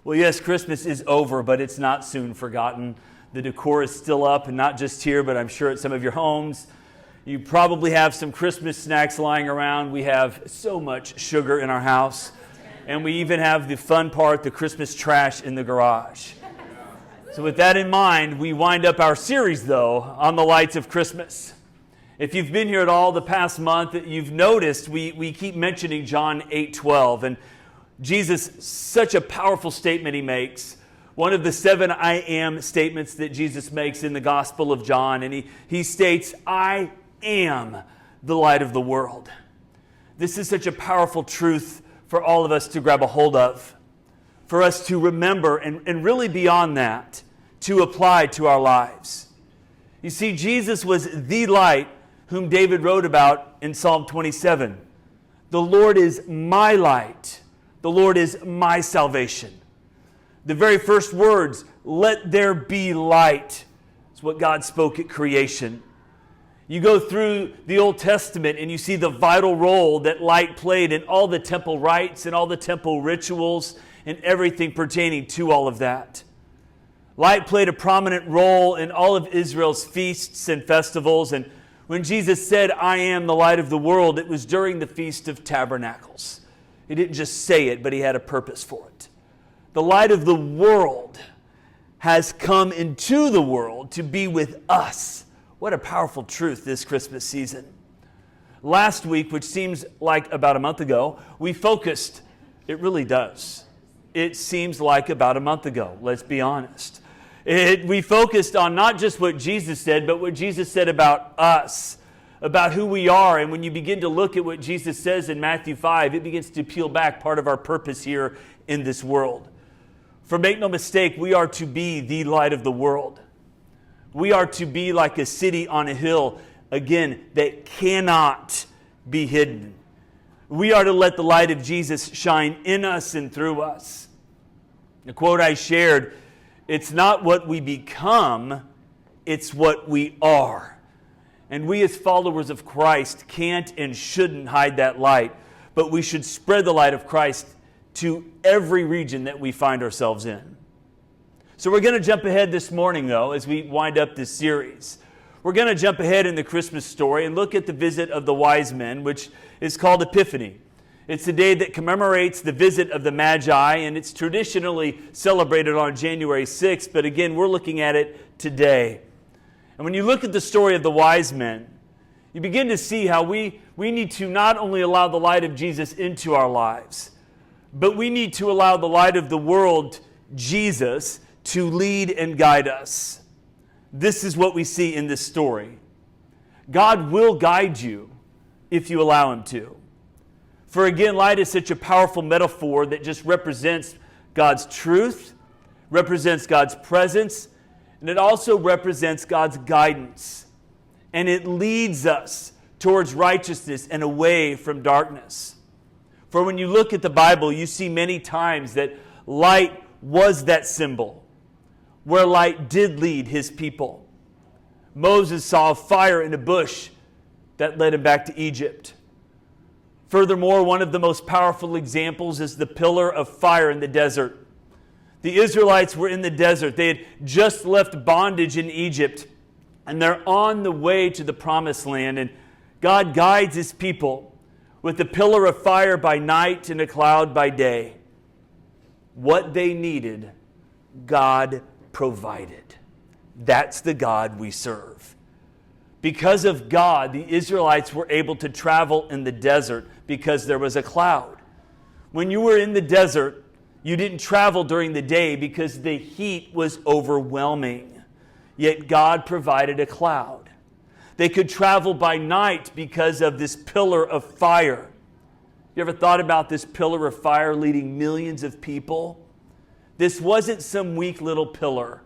Well, yes, Christmas is over, but it's not soon forgotten. The decor is still up, and not just here, but I'm sure at some of your homes. You probably have some Christmas snacks lying around. We have so much sugar in our house. And we even have the fun part, the Christmas trash in the garage. So with that in mind, we wind up our series, though, on the lights of Christmas. If you've been here at all the past month, you've noticed we keep mentioning John 8:12. And Jesus, such a powerful statement he makes. One of the 7 I am statements that Jesus makes in the Gospel of John. And he states, I am the light of the world. This is such a powerful truth for all of us to grab a hold of. For us to remember and really beyond that, to apply to our lives. You see, Jesus was the light whom David wrote about in Psalm 27. The Lord is my light. The Lord is my salvation. The very first words, let there be light, is what God spoke at creation. You go through the Old Testament and you see the vital role that light played in all the temple rites and all the temple rituals and everything pertaining to all of that. Light played a prominent role in all of Israel's feasts and festivals. And when Jesus said, I am the light of the world, it was during the Feast of Tabernacles. He didn't just say it, but he had a purpose for it. The light of the world has come into the world to be with us. What a powerful truth this Christmas season. Last week, which seems like about a month ago, we focused. It really does. It seems like about a month ago, let's be honest. We focused on not just what Jesus said, but what Jesus said about us, about who we are. And when you begin to look at what Jesus says in Matthew 5, it begins to peel back part of our purpose here in this world. For make no mistake, we are to be the light of the world. We are to be like a city on a hill, again, that cannot be hidden. We are to let the light of Jesus shine in us and through us. The quote I shared, it's not what we become, it's what we are. And we as followers of Christ can't and shouldn't hide that light, but we should spread the light of Christ to every region that we find ourselves in. So we're going to jump ahead this morning, though, as we wind up this series. We're going to jump ahead in the Christmas story and look at the visit of the wise men, which is called Epiphany. It's the day that commemorates the visit of the Magi, and it's traditionally celebrated on January 6th, but again, we're looking at it today. And when you look at the story of the wise men, you begin to see how we need to not only allow the light of Jesus into our lives, but we need to allow the light of the world, Jesus, to lead and guide us. This is what we see in this story. God will guide you if you allow Him to. For again, light is such a powerful metaphor that just represents God's truth, represents God's presence, and it also represents God's guidance. And it leads us towards righteousness and away from darkness. For when you look at the Bible, you see many times that light was that symbol, where light did lead His people. Moses saw a fire in a bush that led him back to Egypt. Furthermore, one of the most powerful examples is the pillar of fire in the desert. The Israelites were in the desert. They had just left bondage in Egypt, and they're on the way to the promised land. And God guides His people with a pillar of fire by night and a cloud by day. What they needed, God provided. That's the God we serve. Because of God, the Israelites were able to travel in the desert because there was a cloud. When you were in the desert, you didn't travel during the day because the heat was overwhelming. Yet God provided a cloud. They could travel by night because of this pillar of fire. You ever thought about this pillar of fire leading millions of people? This wasn't some weak little pillar.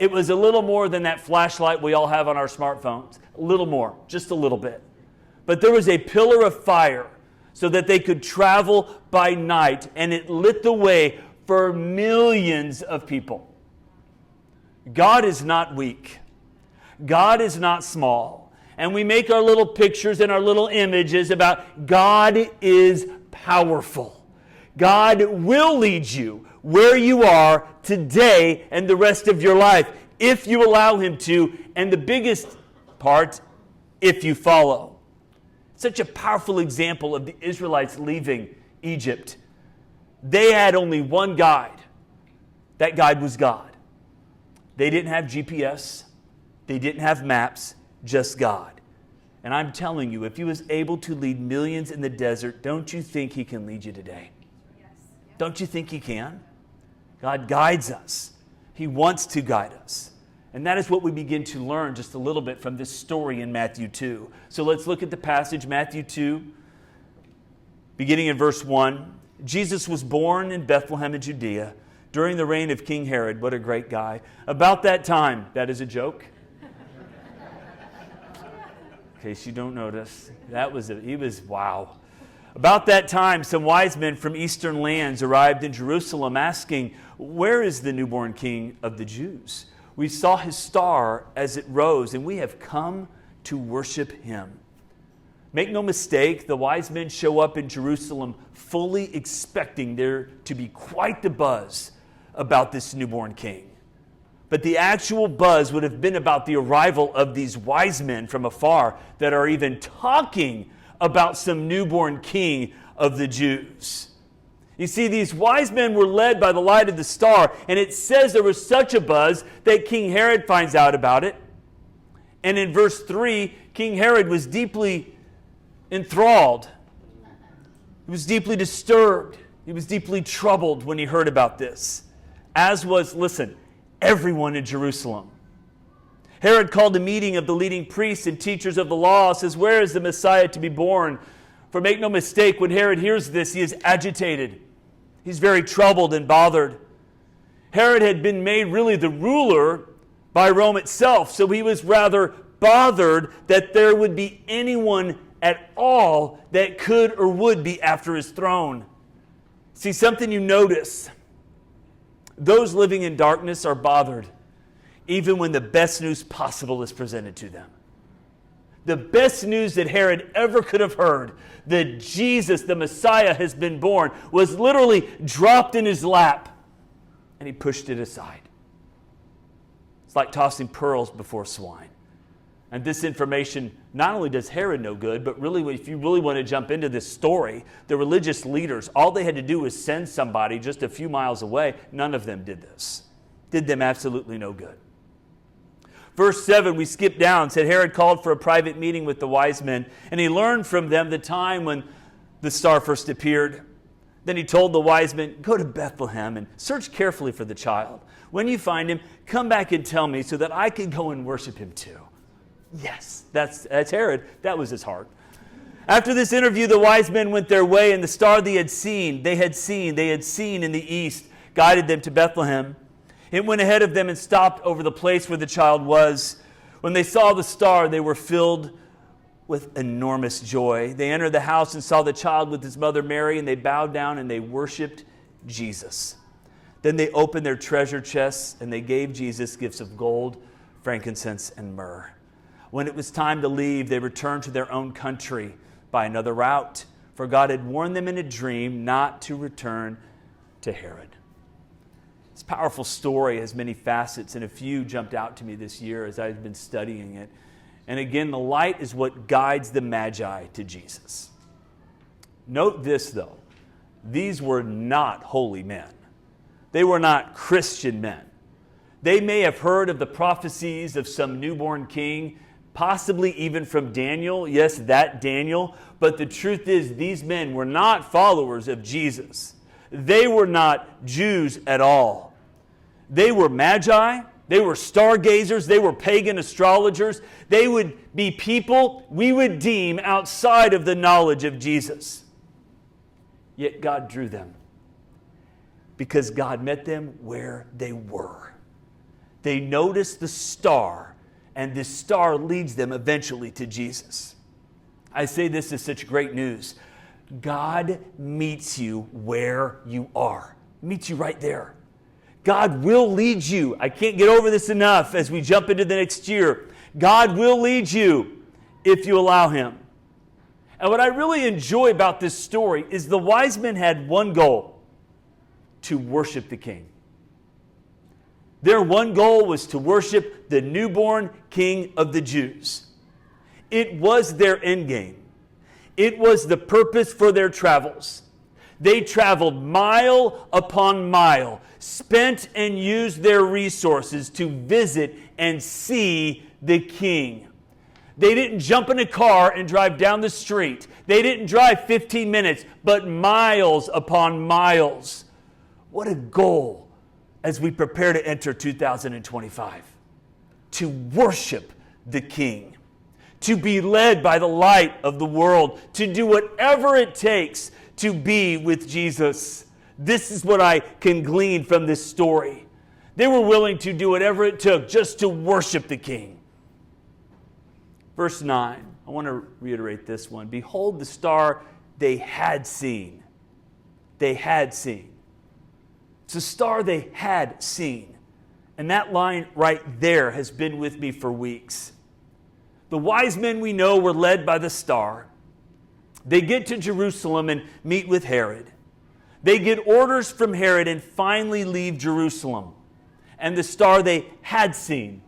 It was a little more than that flashlight we all have on our smartphones. A little more, just a little bit. But there was a pillar of fire so that they could travel by night, and it lit the way for millions of people. God is not weak. God is not small. And we make our little pictures and our little images about God is powerful. God will lead you where you are today and the rest of your life if you allow him to, and the biggest part, if you follow. Such a powerful example of the Israelites leaving Egypt. They had only one guide. That guide was God. They didn't have GPS. They didn't have maps, just God. And I'm telling you, if he was able to lead millions in the desert, don't you think he can lead you today? Yes. Don't you think he can? God guides us. He wants to guide us. And that is what we begin to learn just a little bit from this story in Matthew 2. So let's look at the passage, Matthew 2, beginning in verse 1. Jesus was born in Bethlehem in Judea during the reign of King Herod. What a great guy. About that time, that is a joke. In case you don't notice, wow. About that time, some wise men from eastern lands arrived in Jerusalem asking, "Where is the newborn king of the Jews? We saw his star as it rose, and we have come to worship him." Make no mistake, the wise men show up in Jerusalem fully expecting there to be quite the buzz about this newborn king. But the actual buzz would have been about the arrival of these wise men from afar that are even talking about some newborn king of the Jews. You see, these wise men were led by the light of the star, and it says there was such a buzz that King Herod finds out about it. And in verse 3, King Herod was deeply enthralled. He was deeply disturbed. He was deeply troubled when he heard about this. As was, listen, everyone in Jerusalem. Herod called a meeting of the leading priests and teachers of the law, says, "Where is the Messiah to be born?" For make no mistake, when Herod hears this, he is agitated. He's very troubled and bothered. Herod had been made really the ruler by Rome itself, so he was rather bothered that there would be anyone at all that could or would be after his throne. See, something you notice. Those living in darkness are bothered even when the best news possible is presented to them. The best news that Herod ever could have heard, that Jesus, the Messiah, has been born, was literally dropped in his lap, and he pushed it aside. It's like tossing pearls before swine. And this information, not only does Herod no good, but really, if you really want to jump into this story, the religious leaders, all they had to do was send somebody just a few miles away. None of them did this. Did them absolutely no good. Verse 7, we skip down, said Herod called for a private meeting with the wise men, and he learned from them the time when the star first appeared. Then he told the wise men, "Go to Bethlehem and search carefully for the child. When you find him, come back and tell me so that I can go and worship him too." Yes, that's Herod. That was his heart. After this interview, the wise men went their way, and the star they had seen in the east, guided them to Bethlehem. It went ahead of them and stopped over the place where the child was. When they saw the star, they were filled with enormous joy. They entered the house and saw the child with his mother Mary, and they bowed down and they worshiped Jesus. Then they opened their treasure chests, and they gave Jesus gifts of gold, frankincense, and myrrh. When it was time to leave, they returned to their own country by another route, for God had warned them in a dream not to return to Herod. This powerful story has many facets, and a few jumped out to me this year as I've been studying it. And again, the light is what guides the Magi to Jesus. Note this, though. These were not holy men. They were not Christian men. They may have heard of the prophecies of some newborn king, possibly even from Daniel. Yes, that Daniel. But the truth is, these men were not followers of Jesus. They were not Jews at all. They were magi. They were stargazers. They were pagan astrologers. They would be people we would deem outside of the knowledge of Jesus. Yet God drew them because God met them where they were. They noticed the star, and this star leads them eventually to Jesus. I say this is such great news. God meets you where you are. Meets you right there. God will lead you. I can't get over this enough as we jump into the next year. God will lead you if you allow Him. And what I really enjoy about this story is the wise men had one goal. to worship the King. Their one goal was to worship the newborn King of the Jews. It was their end game. It was the purpose for their travels. They traveled mile upon mile, spent and used their resources to visit and see the King. They didn't jump in a car and drive down the street. They didn't drive 15 minutes, but miles upon miles. What a goal as we prepare to enter 2025. To worship the King. To be led by the light of the world. To do whatever it takes to be with Jesus. This is what I can glean from this story. They were willing to do whatever it took just to worship the King. Verse 9, I want to reiterate this one. Behold the star they had seen. They had seen. It's a star they had seen. And that line right there has been with me for weeks. The wise men we know were led by the star. They get to Jerusalem and meet with Herod. They get orders from Herod and finally leave Jerusalem. And the star they had seen,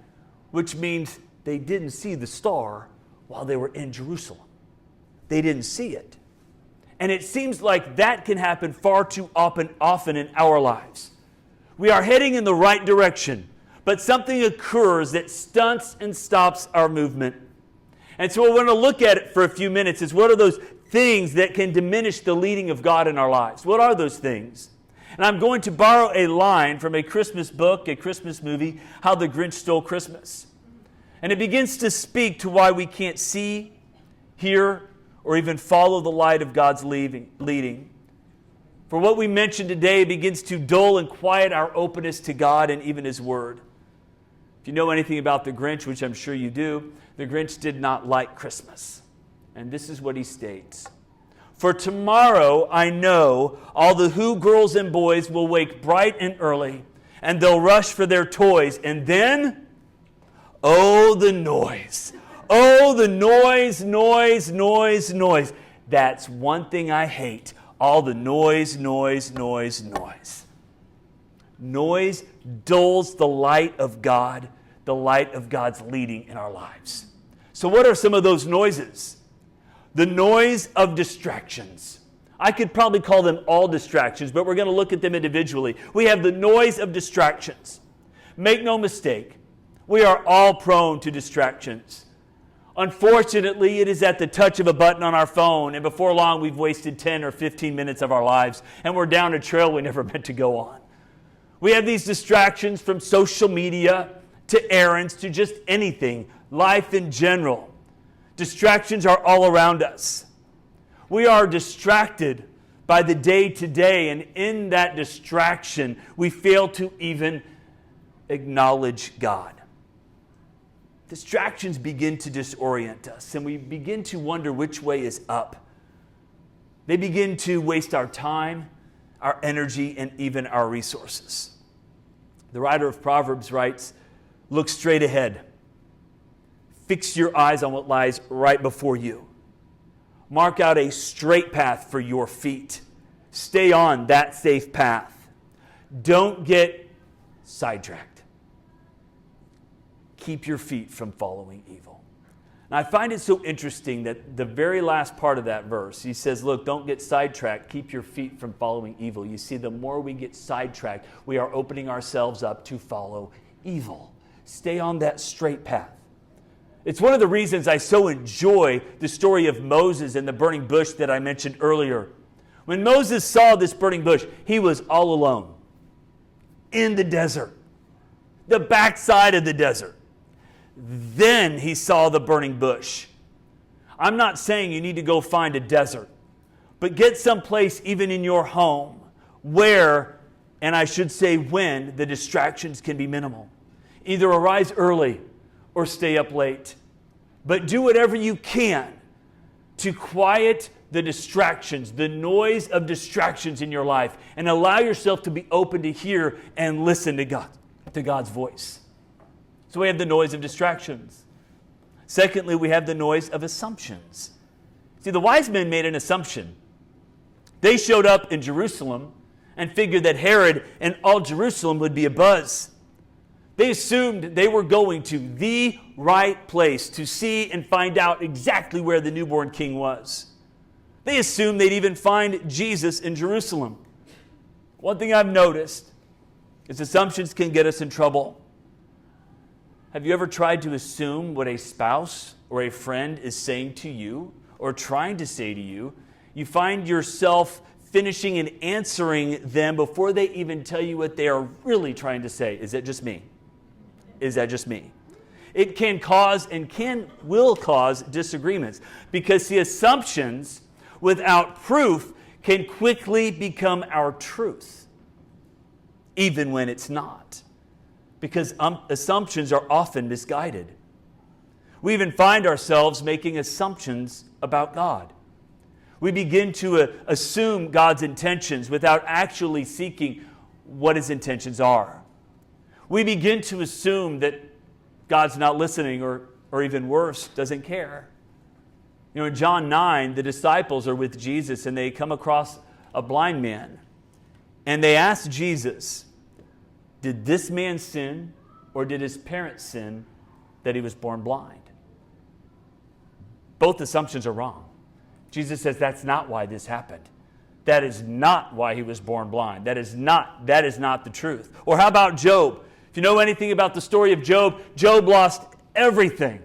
which means they didn't see the star while they were in Jerusalem. They didn't see it. And it seems like that can happen far too often in our lives. We are heading in the right direction, but something occurs that stunts and stops our movement. And so we're going to look at it for a few minutes is what are those things that can diminish the leading of God in our lives? What are those things? And I'm going to borrow a line from a Christmas book, a Christmas movie, How the Grinch Stole Christmas. And it begins to speak to why we can't see, hear, or even follow the light of God's leading. For what we mentioned today begins to dull and quiet our openness to God and even His Word. If you know anything about the Grinch, which I'm sure you do, the Grinch did not like Christmas. And this is what he states. For tomorrow I know all the Who girls and boys will wake bright and early, and they'll rush for their toys. And then, oh, the noise. Oh, the noise, noise, noise, noise. That's one thing I hate. All the noise, noise, noise, noise. Noise dulls the light of God, the light of God's leading in our lives. So what are some of those noises? The noise of distractions. I could probably call them all distractions, but we're going to look at them individually. We have the noise of distractions. Make no mistake, we are all prone to distractions. Unfortunately, it is at the touch of a button on our phone, and before long we've wasted 10 or 15 minutes of our lives, and we're down a trail we never meant to go on. We have these distractions from social media to errands to just anything, life in general. Distractions are all around us. We are distracted by the day-to-day, and in that distraction, we fail to even acknowledge God. Distractions begin to disorient us, and we begin to wonder which way is up. They begin to waste our time, our energy, and even our resources. The writer of Proverbs writes, "Look straight ahead. Fix your eyes on what lies right before you. Mark out a straight path for your feet. Stay on that safe path. Don't get sidetracked. Keep your feet from following evil." Now, I find it so interesting that the very last part of that verse, he says, look, don't get sidetracked. Keep your feet from following evil. You see, the more we get sidetracked, we are opening ourselves up to follow evil. Stay on that straight path. It's one of the reasons I so enjoy the story of Moses and the burning bush that I mentioned earlier. When Moses saw this burning bush, he was all alone in the desert, the backside of the desert. Then he saw the burning bush. I'm not saying you need to go find a desert, but get someplace even in your home where, and I should say when, the distractions can be minimal. Either arise early or stay up late. But do whatever you can to quiet the distractions, the noise of distractions in your life, and allow yourself to be open to hear and listen to God, to God's voice. So we have the noise of distractions. Secondly, we have the noise of assumptions. See, the wise men made an assumption. They showed up in Jerusalem, and figured that Herod and all Jerusalem would be abuzz. They assumed they were going to the right place to see and find out exactly where the newborn king was. They assumed they'd even find Jesus in Jerusalem. One thing I've noticed is assumptions can get us in trouble. Have you ever tried to assume what a spouse or a friend is saying to you or trying to say to you? You find yourself finishing and answering them before they even tell you what they are really trying to say. Is that just me? Is that just me? It can cause and will cause disagreements because the assumptions without proof can quickly become our truth, even when it's not, because assumptions are often misguided. We even find ourselves making assumptions about God. We begin to assume God's intentions without actually seeking what His intentions are. We begin to assume that God's not listening or even worse, doesn't care. You know, in John 9, the disciples are with Jesus and they come across a blind man. And they ask Jesus, did this man sin or did his parents sin that he was born blind? Both assumptions are wrong. Jesus says that's not why this happened. That is not why he was born blind. That is not the truth. Or how about Job? If you know anything about the story of Job, Job lost everything.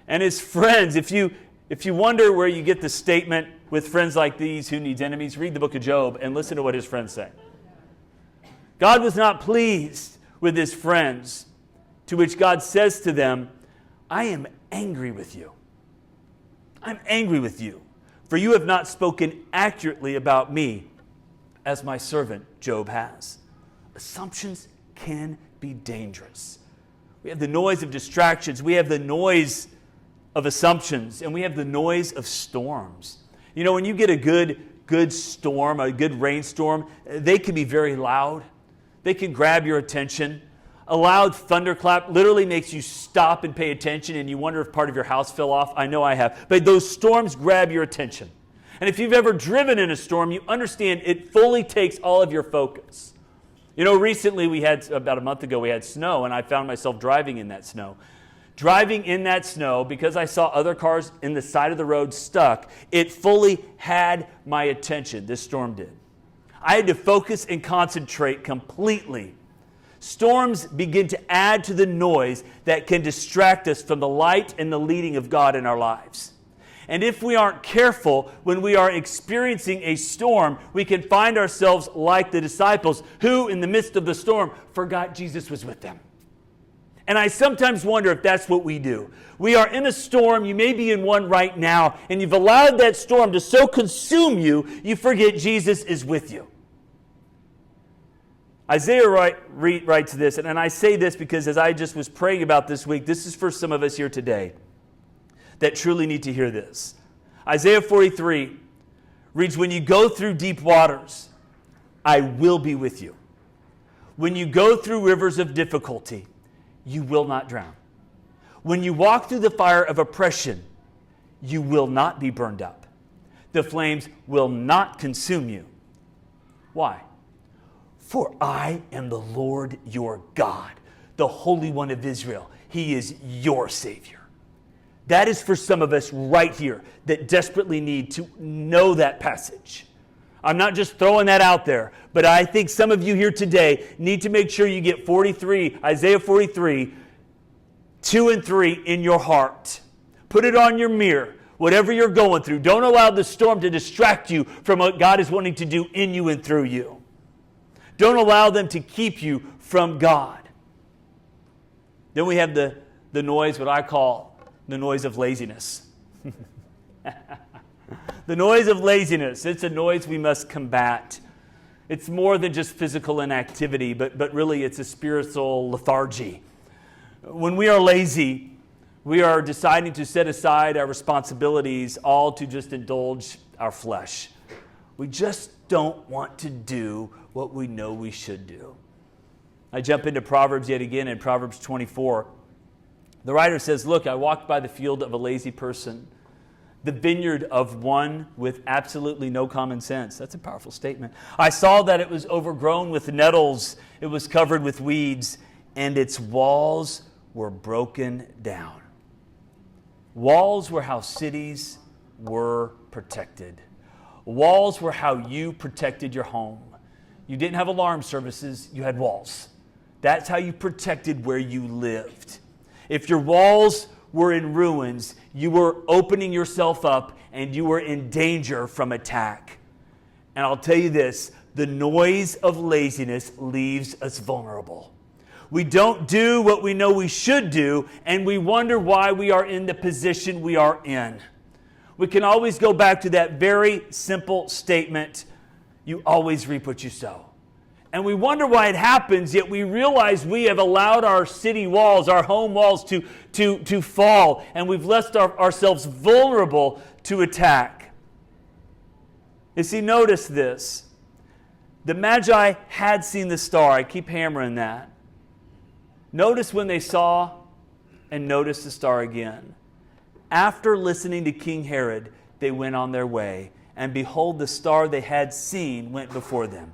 And his friends, if you wonder where you get the statement, with friends like these, who needs enemies, read the book of Job and listen to what his friends say. God was not pleased with his friends, to which God says to them, I am angry with you. I'm angry with you, for you have not spoken accurately about me, as my servant Job has. Assumptions can be dangerous. We have the noise of distractions. We have the noise of assumptions. And we have the noise of storms. You know, when you get a good storm, a good rainstorm, they can be very loud. They can grab your attention. A loud thunderclap literally makes you stop and pay attention, and you wonder if part of your house fell off. I know I have. But those storms grab your attention. And if you've ever driven in a storm, you understand it fully takes all of your focus. You know, recently about a month ago, we had snow, and I found myself driving in that snow. Driving in that snow, because I saw other cars in the side of the road stuck, it fully had my attention. This storm did. I had to focus and concentrate completely. Storms begin to add to the noise that can distract us from the light and the leading of God in our lives. And if we aren't careful, when we are experiencing a storm, we can find ourselves like the disciples who, in the midst of the storm, forgot Jesus was with them. And I sometimes wonder if that's what we do. We are in a storm, you may be in one right now, and you've allowed that storm to so consume you, you forget Jesus is with you. Isaiah writes this, and I say this because as I just was praying about this week, this is for some of us here today that truly need to hear this. Isaiah 43 reads, when you go through deep waters, I will be with you. When you go through rivers of difficulty, you will not drown. When you walk through the fire of oppression, you will not be burned up. The flames will not consume you. Why? For I am the Lord your God, the Holy One of Israel. He is your Savior. That is for some of us right here that desperately need to know that passage. I'm not just throwing that out there, but I think some of you here today need to make sure you get Isaiah 43, 2 and 3 in your heart. Put it on your mirror, whatever you're going through. Don't allow the storm to distract you from what God is wanting to do in you and through you. Don't allow them to keep you from God. Then we have the noise, what I call the noise of laziness. The noise of laziness, it's a noise we must combat. It's more than just physical inactivity, but really it's a spiritual lethargy. When we are lazy, we are deciding to set aside our responsibilities all to just indulge our flesh. We just don't want to do what we know we should do. I jump into Proverbs yet again in Proverbs 24. The writer says, look, I walked by the field of a lazy person. the vineyard of one with absolutely no common sense. That's a powerful statement. I saw that it was overgrown with nettles, it was covered with weeds, and its walls were broken down. Walls were how cities were protected. Walls were how you protected your home. You didn't have alarm services, you had walls. That's how you protected where you lived. If your walls were in ruins, you were opening yourself up and you were in danger from attack. And I'll tell you this, the noise of laziness leaves us vulnerable. We don't do what we know we should do, and we wonder why we are in the position we are in. We can always go back to that very simple statement, you always reap what you sow. And we wonder why it happens, yet we realize we have allowed our city walls, our home walls to fall, and we've left ourselves vulnerable to attack. You see, notice this. The Magi had seen the star. I keep hammering that. Notice when they saw and notice the star again. After listening to King Herod, they went on their way, and behold, the star they had seen went before them.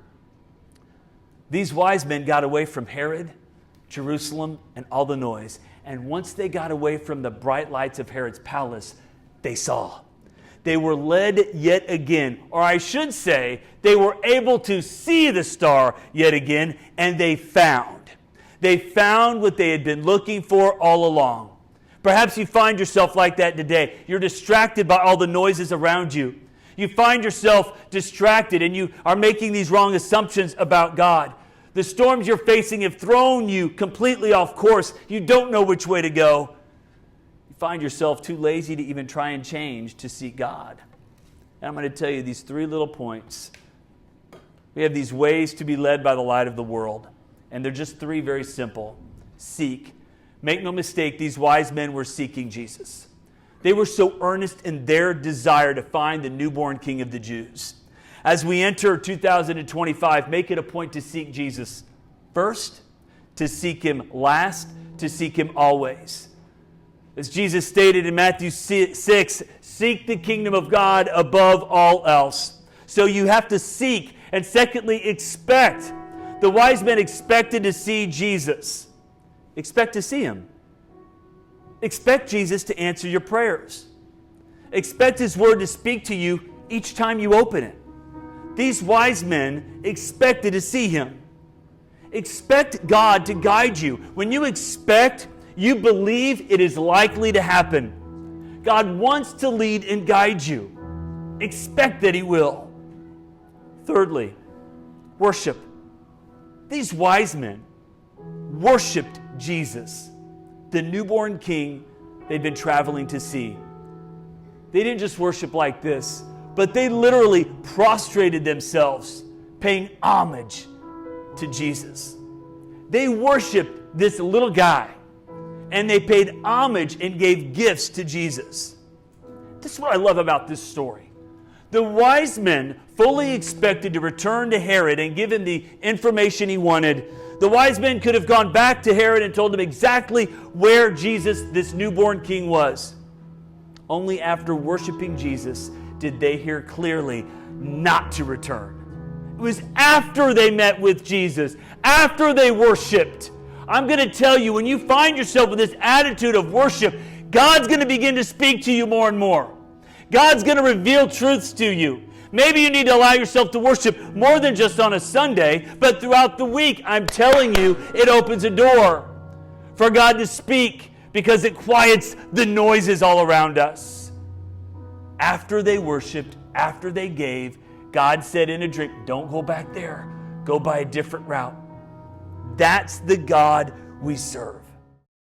These wise men got away from Herod, Jerusalem, and all the noise. And once they got away from the bright lights of Herod's palace, they saw. They were led yet again, or I should say, they were able to see the star yet again, and they found. They found what they had been looking for all along. Perhaps you find yourself like that today. You're distracted by all the noises around you. You find yourself distracted and you are making these wrong assumptions about God. The storms you're facing have thrown you completely off course. You don't know which way to go. You find yourself too lazy to even try and change to seek God. And I'm going to tell you these three little points. We have these ways to be led by the light of the world. And they're just three very simple. Seek. Make no mistake, these wise men were seeking Jesus. They were so earnest in their desire to find the newborn King of the Jews. As we enter 2025, make it a point to seek Jesus first, to seek Him last, to seek Him always. As Jesus stated in Matthew 6, seek the kingdom of God above all else. So you have to seek, and secondly, expect. The wise men expected to see Jesus. Expect to see Him. Expect Jesus to answer your prayers. Expect His word to speak to you each time you open it. These wise men expected to see Him. Expect God to guide you. When you expect, you believe it is likely to happen. God wants to lead and guide you. Expect that He will. Thirdly, worship. These wise men worshiped Jesus, the newborn King they'd been traveling to see. They didn't just worship like this, but they literally prostrated themselves, paying homage to Jesus. They worshiped this little guy, and they paid homage and gave gifts to Jesus. This is what I love about this story. The wise men fully expected to return to Herod and give him the information he wanted. The wise men could have gone back to Herod and told him exactly where Jesus, this newborn king, was. Only after worshiping Jesus did they hear clearly not to return. It was after they met with Jesus, after they worshiped. I'm going to tell you, when you find yourself with this attitude of worship, God's going to begin to speak to you more and more. God's going to reveal truths to you. Maybe you need to allow yourself to worship more than just on a Sunday, but throughout the week. I'm telling you, it opens a door for God to speak because it quiets the noises all around us. After they worshiped, after they gave, God said in a dream, don't go back there. Go by a different route. That's the God we serve.